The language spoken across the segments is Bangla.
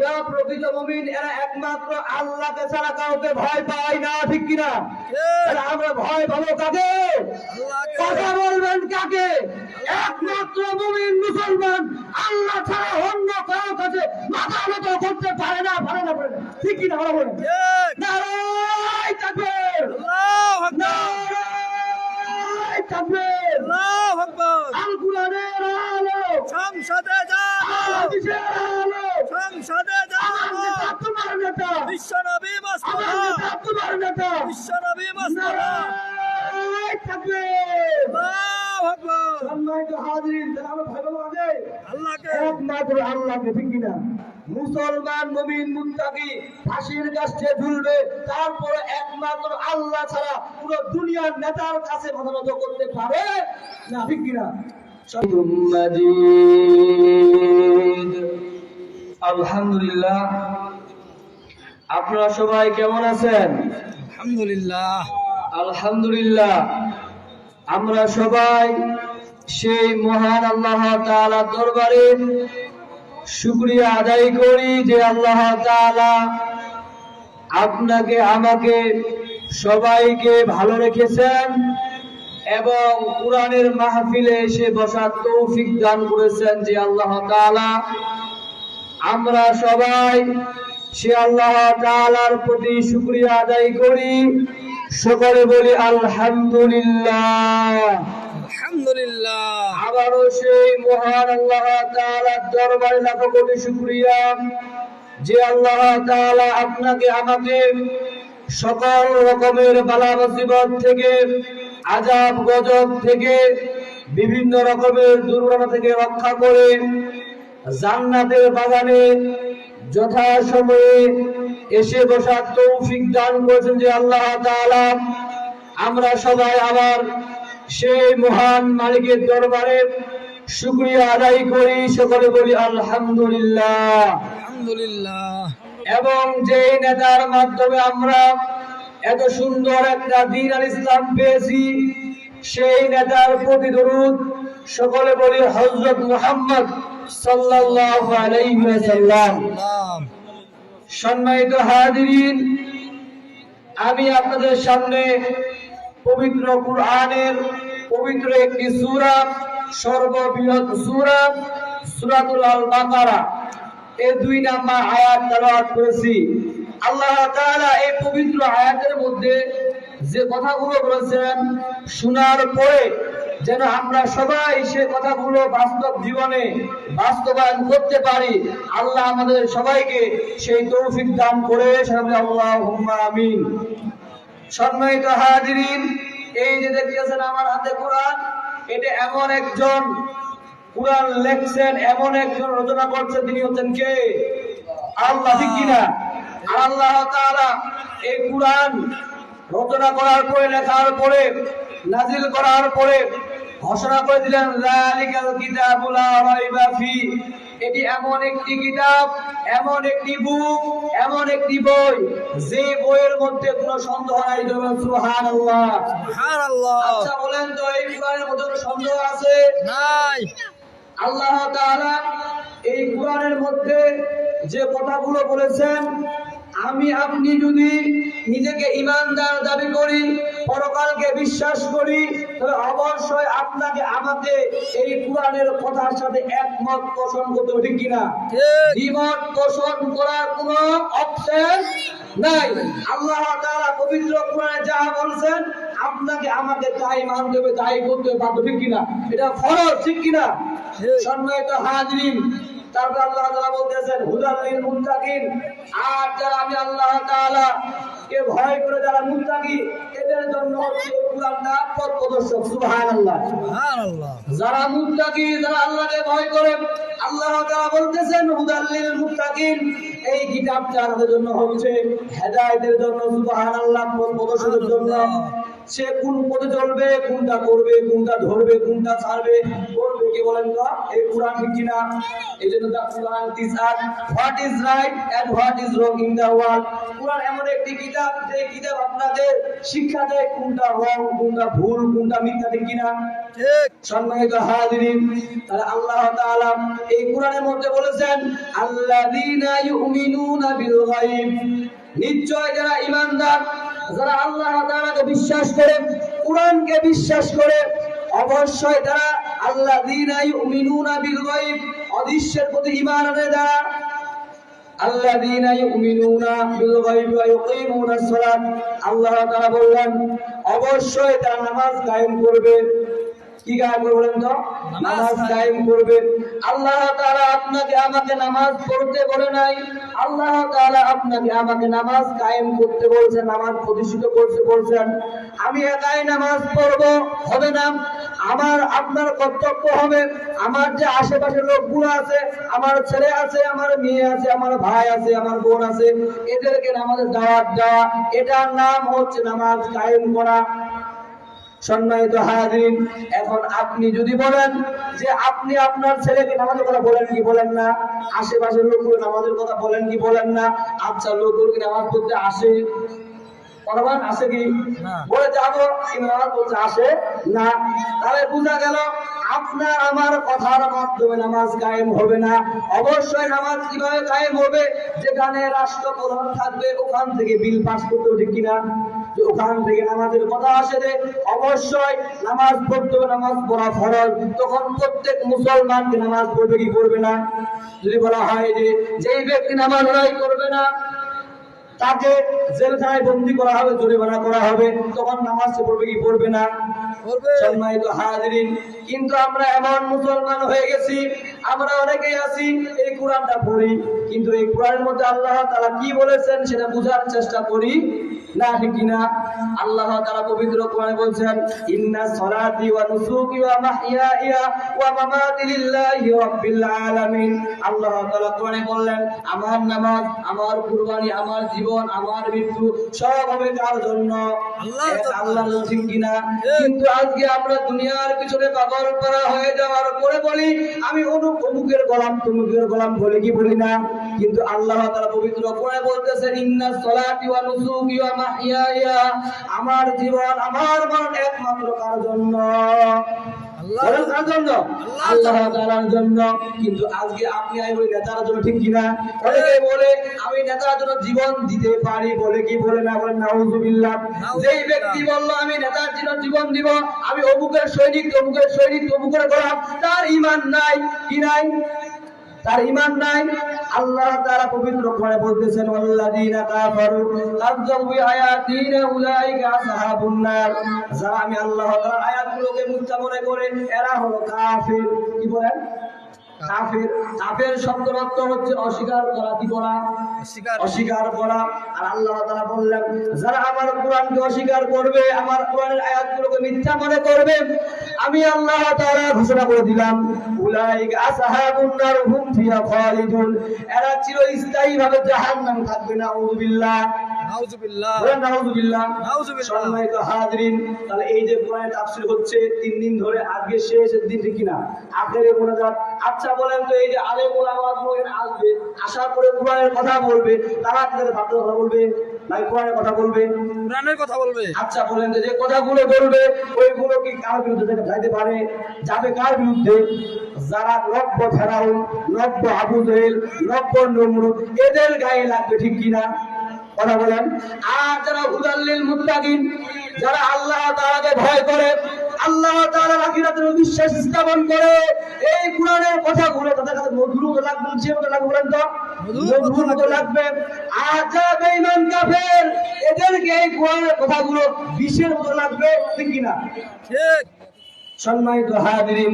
এরা প্রকৃত মুমিন, এরা একমাত্র আল্লাহকে ছাড়া কাউকে ভয় পায় না, ঠিক কিনা? আমরা ভয় পাবো কাকে? কথা বলবেন কাকে? একমাত্র মুমিন মুসলমান আল্লাহ ছাড়া অন্য কারো কাছে মাথা নত করতে পারে না, ঠিক কিনা? আমরা বলেন নারায়ে তাকবীর, আল্লাহু আকবার, তাকবীর, আল্লাহু আকবার। আল কুরআনের আলো সংসদে যাও, হাদিসের আলো সংসদে যাও। তোমার নেতা বিশ্বনবী মুস্তাফা, তোমার নেতা বিশ্বনবী মুস্তাফা। নারায়ে তাকবীর, আল্লাহু আকবার। সম্মানিত হাজিরিন, আমরা ভয় পাবো আগে আল্লাহকে, একমাত্র আল্লাহকে, ঠিক কিনা? মুসলমান মুমিন মুত্তাকি ফাঁসির কাছে ঝুলবে, তারপরে একমাত্র আল্লাহ ছাড়া পুরো দুনিয়ার নেতার কাছে মাথা নত করতে পারে না, ঠিক কিনা? আলহামদুলিল্লাহ। আপনারা সবাই কেমন আছেন? আলহামদুলিল্লাহ। আলহামদুলিল্লাহ। আমরা সবাই সেই মহান আল্লাহ তাআলার দরবারে শুকরিয়া আদায় করি যে আল্লাহ তাআলা আপনাকে আমাকে সবাইকে ভালো রেখেছেন এবং কোরআনের মাহফিলে এসে বসার তৌফিক দান করেছেন যে আল্লাহ তাআলা। আমরা সবাই সে আল্লাহ তাআলার প্রতি শুকরিয়া আদায় করি, সকলে বলি আলহামদুলিল্লাহ। আলহামদুলিল্লাহ। আবারও সেই মহান আল্লাহ তাআলার দরবারে লাখো কোটি শুকরিয়া যে আল্লাহ তাআলা আপনাকে আমাকে সকল রকমের বালা মুসিবত থেকে, আযাব গজব থেকে, বিভিন্ন রকমের দুর্ঘটনা থেকে রক্ষা করে জান্নাতের বাগানে যথাসময়ে এসে বসার তৌফিক দান করেছেন যে আল্লাহ তাআলা। আমরা সবাই আবার সেই মহান মালিকের দরবারে শুকরিয়া আদায় করি, সকলে বলি আলহামদুলিল্লাহ। আলহামদুলিল্লাহ। এবং যেই নেতার মাধ্যমে আমরা এত সুন্দর একটা দ্বীন আল ইসলাম পেয়েছি, সেই নেতার প্রতি দরুদ, সকলে বলি হযরত মুহাম্মদ সাল্লাল্লাহু আলাইহি ওয়াসাল্লাম। সম্মানিত হাজিরিন, আমি আপনাদের সামনে পবিত্র কুরআনের পবিত্র একটি সূরা, সর্ববৃহৎ সূরা সূরাতুল আল বাকারা এই 2 নাম্বার আয়াত তেলাওয়াত করেছি। আল্লাহ তাআলা এই পবিত্র আয়াতের মধ্যে যে কথাগুলো বলেছেন, শোনার পরে যেন আমরা সবাই সে কথাগুলো বাস্তব জীবনে বাস্তবায়ন করতে পারি, আল্লাহ আমাদের সবাইকে সেই তৌফিক দান করে, আল্লাহুম্মা আমিন। সম্মানিত হাজিরিন, এই যে দেখতেছেন আমার হাতে কোরআন, এটা এমন একজন কোরআন লেখছেন, এমন একজন রচনা করছেন, তিনি হচ্ছেন কে? আল্লাহ, ঠিক কিনা? আর আল্লাহ তাআলা এই কোরআন রচনা করার পরে, লেখার পরে, নাজিল করার পরে ঘোষণা করে দিলেন যালিকাল কিতাবু লা রাইবা ফি। এটি এমন একটি কিতাব, এমন একটি বুক, এমন একটি বই যে বইয়ের মধ্যে কোনো সন্দেহ নাই। সুবহানাল্লাহ, সুবহানাল্লাহ। আচ্ছা বলেন তো, এই কোরআনের মধ্যে কোনো সন্দেহ আছে? নাই। আল্লাহ তাআলা এই কোরআনের মধ্যে যে কথাগুলো বলেছেন, আমি আপনি যদি নিজেকে ঈমানদার দাবি করি, পরকালকে বিশ্বাস করি, তাহলে অবশ্যই আপনাকে আমাকে এই কোরআনের কথার সাথে একমত পোষণ করতে হবে, ঠিক কিনা? দ্বিমত পোষণ করার কোনো অপশন নাই। আল্লাহ তাআলা পবিত্র কোরআনে যা বলেছেন, আপনাকে আমাকে তাই মানতে হবে, তাই করতে হবে, বাধ্য, ঠিক কিনা? এটা ফরজ, ঠিক কিনা? সম্মানিত হাজিরিন, তারপর আল্লাহ তাআলা বলতেছেন হুদাল লিল মুত্তাকিন। আর যারা আমি আল্লাহ তাআলা কে ভয় করে যারা মুত্তাকি, এদের জন্য হচ্ছে এই কোরআনটা পথ প্রদর্শক। সুবহানাল্লাহ, সুবহানাল্লাহ। যারা মুত্তাকি, যারা আল্লাহকে ভয় করে, আল্লাহ তাআলা বলতেছেন হুদাল লিল মুত্তাকিন, এই কিতাবটা তাদের জন্য হচ্ছে হেদায়েতের জন্য। সুবহানাল্লাহ, পথ প্রদর্শনের জন্য। সে কোন পথে চলবে, কোনটা করবে, কোনটা ধরবে, কোনটা ছাড়বে, করবে কি বলেন তো? এই কোরআন, ঠিক কিনা? এই জন্য the Quran teacher what is right and what is wrong in the world. Quran এমন একটি কিতাব, যে কিতাব আপনাদের শিক্ষা দেয় কোনটা রং, কোনটা ভুল, কোনটা মিথ্যা, ঠিক কিনা? ঠিক। সম্মানিত হাজিরিন, তাহলে আল্লাহ তাআলা এই কোরআনের মধ্যে বলেছেন আল্লাযীনা ইউমিনুনা বিল গায়ব, নিশ্চয় যারা ঈমানদার, যারা আল্লাহ তাআলাকে বিশ্বাস করে, কোরআনকে বিশ্বাস করে, অবশ্যই তারা আল্লাযীনা ইউমিনুনা বিল গায়ব, অদৃশ্যের প্রতি ঈমান আনে যারা, আল্লাযীনা ইউমিনুনা বিল গায়বি ওয়া ইউকিমুনাস সালাত, আল্লাহ তাআলা বললেন অবশ্যই তারা নামাজ কায়েম করবে। কি কায়েম করবে বলেন তো? নামাজ কায়েম করবে। আল্লাহ তাআলা আপনাকে আমাকে নামাজ পড়তে বলে নাই, আল্লাহ তাআলা আপনাকে আমাকে নামাজ কায়েম করতে বলছেন, নামাজ প্রতিষ্ঠিত করতে বলছেন। আমি একাই নামাজ পড়ব হবে না, আমার আপনার কর্তব্য হবে আমার যে আশেপাশের লোকগুলো আছে, আমার ছেলে আছে, আমার মেয়ে আছে, আমার ভাই আছে, আমার বোন আছে, এদেরকে নামাজের দাওয়াত দেওয়া, এটার নাম হচ্ছে নামাজ কায়েম করা। সম্মানিত হাজিরিন, এখন আপনি যদি বলেন যে আপনি আপনার ছেলেকে নামাজের কথা বলেন কি বলেন না, আশেপাশের লোকগুলো নামাজের কথা বলেন কি বলেন না, আচ্ছা লোকগুলো কি নামাজ পড়তে আসে? পরমান আসে কি? বলে যাবো কিন্তু নামাজ পড়তে আসে না। তাহলে বোঝা গেল আপনার আমার কথার মাধ্যমে নামাজ কায়েম হবে না। অবশ্যই নামাজ কিভাবে কায়েম হবে? যেখানে রাষ্ট্রপ্রধান থাকবে ওখান থেকে বিল পাস করতে হবে, ঠিক কিনা? ওখান থেকে নামাজের কথা আসে যে অবশ্যই নামাজ পড়তে হবে, নামাজ পড়া ফরজ, তখন প্রত্যেক মুসলমানকে নামাজ পড়বে কি পড়বে না? যদি বলা হয় যে যেই ব্যক্তি নামাজ আদায় করবে না তাকে জেলখানায় বন্দী করা হবে, জরিমানা করা হবে, তখন নামাজ পড়বে কি পড়বে না? সম্মানিত হাজিরিন, কিন্তু আমরা এমন মুসলমান হয়ে গেছি, আমরা অনেকেই আছি এই কোরআনটা পড়ি, কিন্তু এই কোরআনের মধ্যে আল্লাহ তাআলা কি বলেছেন সেটা বোঝার চেষ্টা করি না, ঠিক কিনা? আল্লাহ তাআলা পবিত্র কোরআনে বলছেন ইন্না সলাতি ওয়া নুসুকি ওয়া মাহইয়ায়া ওয়া মামাতি লিল্লাহি রাব্বিল আলামিন। আল্লাহ তাআলা কোরআনে বললেন আমার নামাজ, আমার কুরবানি, আমার জীবন, আমার মৃত্যু সব হবে কার জন্য? আল্লাহর জন্য, ঠিক কিনা? কিন্তু আজকে আমরা দুনিয়ার পিছনে পাগল করা হয়ে যাওয়ার পরে বলি আমি অমুকের গোলাম, তমুকের গোলাম, বলে কি বলি না? কিন্তু আল্লাহ তাআলা পবিত্র কোরআনে বলতেছেন ইন্না সলাতি ওয়া নুসুকি ওয়া মাহইয়ায়া, আমার জীবন, আমার মরণ একমাত্র কার জন্য? আল্লাহর জন্য, আল্লাহ তাআলার জন্য। কিন্তু আজকে আপনি আমি বলি নেতার জন্য, ঠিক কিনা? অনেকে বলে আমি নেতার জন্য জীবন দিতে পারি, বলে কি বলে না? বলে নাউযুবিল্লাহ। যেই ব্যক্তি বলল আমি নেতার জন্য জীবন দিব, আমি অমুকের সৈনিক, তমুকের সৈনিক, তমুকের গোলাম, তার ঈমান নাই। কি নাই? তার ঈমান নাই। আল্লাহ তাআলা পবিত্র কোরআনে বলতেছেন ওয়াল্লাযীনা কাফারু কাযযাবু বিআয়াতিনা উলাইকা আসহাবুন নার, যারা আমি আল্লাহ তাআলার আয়াতগুলোকে মিথ্যা মনে করে এরা হলো কাফির। কি বলেন? কাফির। কাফির শব্দের অর্থ হচ্ছে অস্বীকার করা। কি করা? অস্বীকার করা। আর আল্লাহ তাআলা বললেন যারা আমার কোরআনকে অস্বীকার করবে, আমার কোরআনের আয়াতগুলোকে মিথ্যা মনে করবে, আমি আল্লাহ তাআলা ঘোষণা করে দিলাম উলাইকা আসহাবুন নার হুম ফিহা খালিদুন, এরা চিরস্থায়ীভাবে জাহান্নামে থাকবে। নাউযুবিল্লাহ, নাউযুবিল্লাহ, নাউযুবিল্লাহ। সম্মানিত হাজিরিন, তাহলে এই যে কোরআনের তাফসীর হচ্ছে 3 দিন ধরে, আজকে শেষের দিন, ঠিক কিনা? আখেরে মোনাজাত। আচ্ছা বলেন তো এই যে আলেম ওলামাগুলো এখানে আসবে, আসার পরে কোরআনের কথা বলবে, তারা আপনাদের ভাবতে কথা বলবে নাকি কোরআনের কথা বলবে? কোরআনের কথা বলবে। আচ্ছা বলেন যে কথাগুলো বলবে ওইগুলো কি কার বিরুদ্ধে যাইতে পারে? যাবে কার বিরুদ্ধে? যারা নব্য ফেরাউন, নব্য আবু জেহেল, নব্য নমরুদ, এদের গায়ে লাগবে, ঠিক কিনা? কথা বলেন। আর যারা হুদাল্লিল মুত্তাকিন, যারা আল্লাহ তাআলাকে ভয় করে, আল্লাহ তাআলার আখিরাতের বিশ্বাস স্থাপন করে, এই কোরআনের কথাগুলো তাদের কাছে মধুর মতো লাগবে, যে মতো লাগবে বলেন তো? মধুর মতো লাগবে। আর যারা বেঈমান কাফের, এদেরকে এই কোরআনের কথাগুলো বিষের মতো লাগবে, ঠিক কিনা? ঠিক। সম্মানিত হাজিরিন,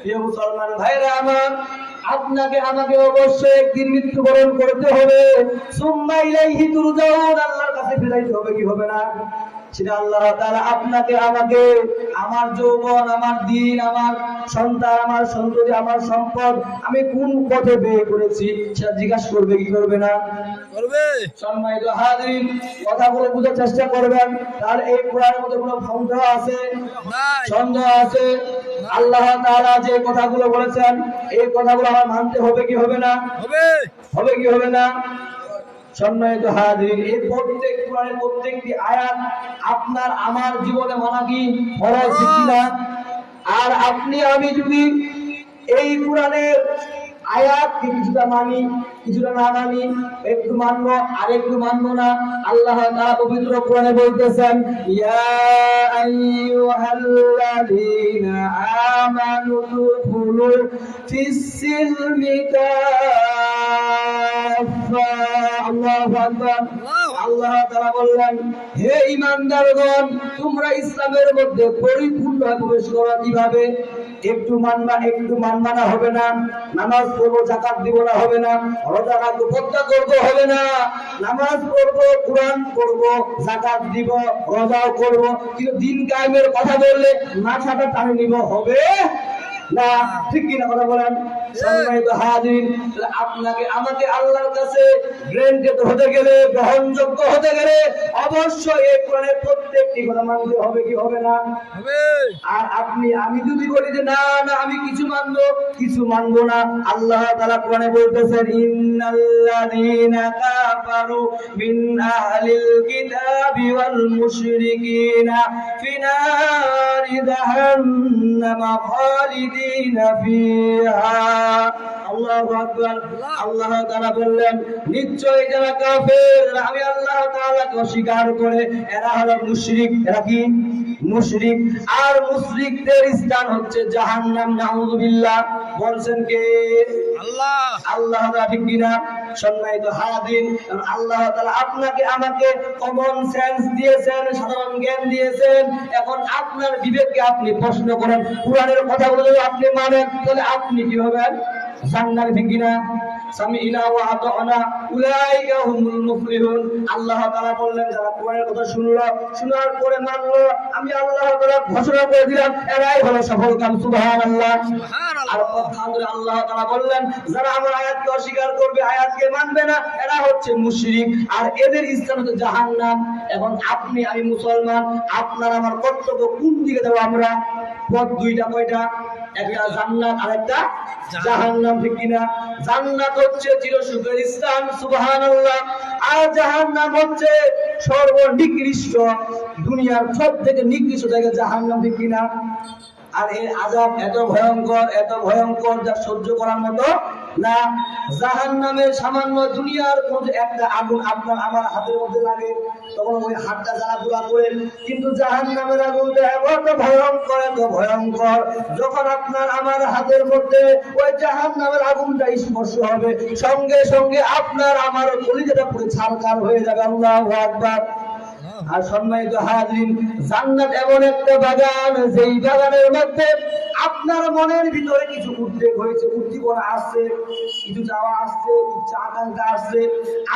প্রিয় মুসলমান ভাইরা আমার, আপনাকে আমাকে অবশ্যই একদিন মৃত্যুবরণ করতে হবে। সুম্মা ইলাইহি তুরজাউন, আল্লাহর কাছে ফিরাইতে হবে, কি হবে না? সেটা আল্লাহ তাআলা আপনাকে আমাকে, আমার যৌবন, আমার দিন, আমার সন্তান, আমার সন্ততি, আমার সম্পদ আমি কোন পথে ব্যয় করেছি সেটা জিজ্ঞাসা করবে, কি করবে না? করবে। সম্মানিত হাজিরিন, কথাগুলো বুঝার চেষ্টা করবেন। তাহলে এই কোরআনের মধ্যে কোনো সন্দেহ আছে? সন্দেহ আছে? আল্লাহ তাআলা যে কথাগুলো বলেছেন এই কথাগুলো আমার মানতে হবে কি হবে না? হবে। হবে কি হবে না? সম্মানিত হাজিরিন, এই প্রত্যেক কোরআনের প্রত্যেকটি আয়াত আপনার আমার জীবনে মানা কি ফরজ, ঠিক না? আর আপনি আমি যদি এই কোরআনের আয়াতকে কিছুটা মানি, কিছুটা না মানি, একটু মানবো আর একটু মানবো না। আল্লাহ তাআলা পবিত্র কোরআনে বলতেছেন, ইয়া আইয়ুহাল্লাযীনা আমানু দুখুলু ফিস-সিলমি কাফা। আল্লাহু আকবার। আল্লাহ তাআলা বললেন, হে ঈমানদারগণ, তোমরা ইসলামের মধ্যে পরিপূর্ণভাবে প্রবেশ করো। কিভাবে? একটু মানবা না হবে না, নামাজ পড়বো যাকাত দিব না হবে না, রোজা রাখবো পর্দা করবো হবে না, নামাজ পড়বো কোরআন পড়বো যাকাত দিব রোজাও করবো, কিন্তু দিন কায়েমের কথা বললে মাথাটা টানে নিব হবে না। ঠিক কিনা কথা বলেন? সম্মানিত হাজির, আপনাকে আমাকে আল্লাহর কাছে গ্রেন্টেড হতে গেলে, গ্রহণযোগ্য হতে গেলে অবশ্যই এই কোরআনের প্রত্যেকটি কথা মানতে হবে কি হবে না? হবে। আর আমি যদি বলি যে না না আমি কিছু মানবো না, আল্লাহ তাআলা কোরআনে বলতেছেন, ইন্নাল্লাযীনা কাফারু মিন আহলিল কিতাবি ওয়াল মুশরিকিনা ফিনারি জাহান্নামা খালিদিনা ফিহা। আল্লাহু আকবার। আল্লাহ তাআলা বললেন, নিশ্চয়ই যারা কাফের, আমি আল্লাহ তাআলাকে অস্বীকার করে, এরা হলো মুশরিক। এরা কি? মুশরিক। আর মুশরিকদের স্থান হচ্ছে জাহান্নাম। নাউযুবিল্লাহ। বলছেন কে? আল্লাহ। আল্লাহ তাআলা। ঠিক কিনা? সম্মানিত হাজির, আল্লাহ তাআলা আপনাকে আমাকে কমন সেন্স দিয়েছেন, সাধারণ জ্ঞান দিয়েছেন। এখন আপনার বিবেককে আপনি প্রশ্ন করেন, কোরআনের কথাগুলো যদি আপনি মানেন তাহলে আপনি কি হবেন? জান্নাতে। ঠিক কিনা? সামি'না ওয়া আতা'না উলাইকা হুমুল মুফলিহুন। আল্লাহ তাআলা বললেন, যারা কোরআনের কথা শুনলো, শোনার পরে মানলো, আমি আল্লাহ তাআলা ঘোষণা করে দিলাম এরাই হলো সফলকাম। সুবহানাল্লাহ। আর পক্ষান্তরে আল্লাহ তাআলা বললেন, যারা আমার আয়াতকে অস্বীকার করবে, আয়াতকে মানবে না, এরা হচ্ছে মুশরিক, আর এদের স্থান হচ্ছে জাহান্নাম। এখন আপনি আমি মুসলমান, আপনার আমার কর্তব্য কোন দিকে দেব আমরা? পথ দুইটা। কয়টা? একটা জান্নাত আর একটা জাহান্নাম। ঠিক কিনা? জান্নাত হচ্ছে চিরসুখের স্থান, সুবহানাল্লাহ, আর জাহান্নাম হচ্ছে সর্বনিকৃষ্ট, দুনিয়ার সবথেকে নিকৃষ্ট জায়গা জাহান্নাম। ঠিক কিনা? আর এর আযাব এত ভয়ঙ্কর যা সহ্য করার মতো না। জাহান্নামের সামান্য দুনিয়ার কোন একটা আগুন আপনার আমার হাতের মধ্যে লাগে, তখন ওই হাতটা জ্বালাপোড়া করে, কিন্তু জাহান্নামের আগুনটা এত ভয়ঙ্কর, যখন আপনার আমার হাতের মধ্যে ওই জাহান্নামের আগুনটা স্পর্শ হবে, সঙ্গে সঙ্গে আপনার আমার কলিজাটা পুরো ছারখার হয়ে যাবে। আল্লাহু আকবার। আর সম্মানিত হাজির, জান্নাত এমন একটা বাগান, যেই বাগানের মধ্যে আপনার মনের ভিতরে কিছু উদ্বেগ হয়েছে, উদ্দীপনা আসছে, কিছু চাওয়া আসছে, ইচ্ছা আকাঙ্ক্ষা আসছে,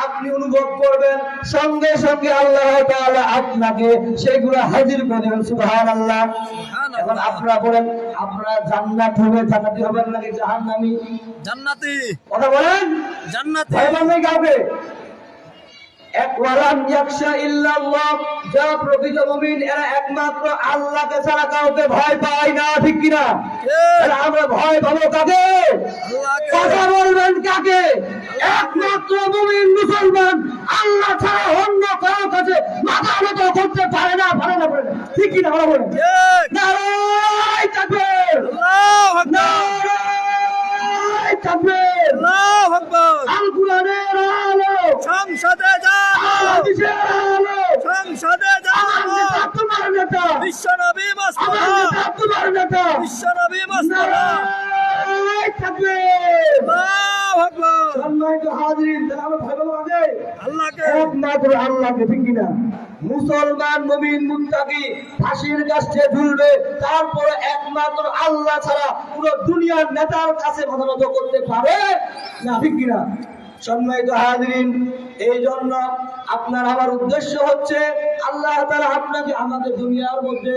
আপনি অনুভব করবেন, সঙ্গে সঙ্গে আল্লাহ তাআলা আপনাকে সেগুলো হাজির করে দেবেন। সুবহানাল্লাহ। এখন আপনারা বলেন, আপনারা জান্নাতি হবেন নাকি জাহান্নামী? জান্নাতি। কথা বলেন। জান্নাতি। ভয় পান নাই কাউকে? যারা প্রকৃত মুমিন, এরা একমাত্র আল্লাহকে ছাড়া কাউকে ভয় পায় না। ঠিক কিনা? আমরা ভয় পাবো কাকে? কথা বলবেন কাকে? একমাত্র মুমিন মুসলমান আল্লাহ ছাড়া অন্য কারো কাছে মাথা নত করতে পারে না। ঠিক কিনা? বলেন। নারায়ে তাকবীর। আল্লাহু আকবার। নারায়ে তাকবীর। আল্লাহু আকবার। আল কুরআনের আলো, সংসদে যাবো, হাদিসের আলো, সংসদে যাবো, তোমার নেতা, বিশ্বনবী মোস্তফা, তোমার নেতা, বিশ্বনবী মোস্তফা। নারায়ে তাকবীর। আল্লাহু আকবার। সম্মানিত হাজিরিন, আমরা ভয় পাবো কাকে? আল্লাহকে। একমাত্র আল্লাহকে। ঠিক কিনা? মুসলমান মুমিন মুত্তাকি ফাঁসির কাছে ঝুলবে, তারপরে একমাত্র আল্লাহ ছাড়া পুরো দুনিয়ার নেতার কাছে মাথা নত করতে পারে না। ঠিক কিনা? সম্মানিত হাজিরিন, এই জন্য আপনার আমার উদ্দেশ্য হচ্ছে, আল্লাহ তাআলা আপনাকে আমাদের দুনিয়ার মধ্যে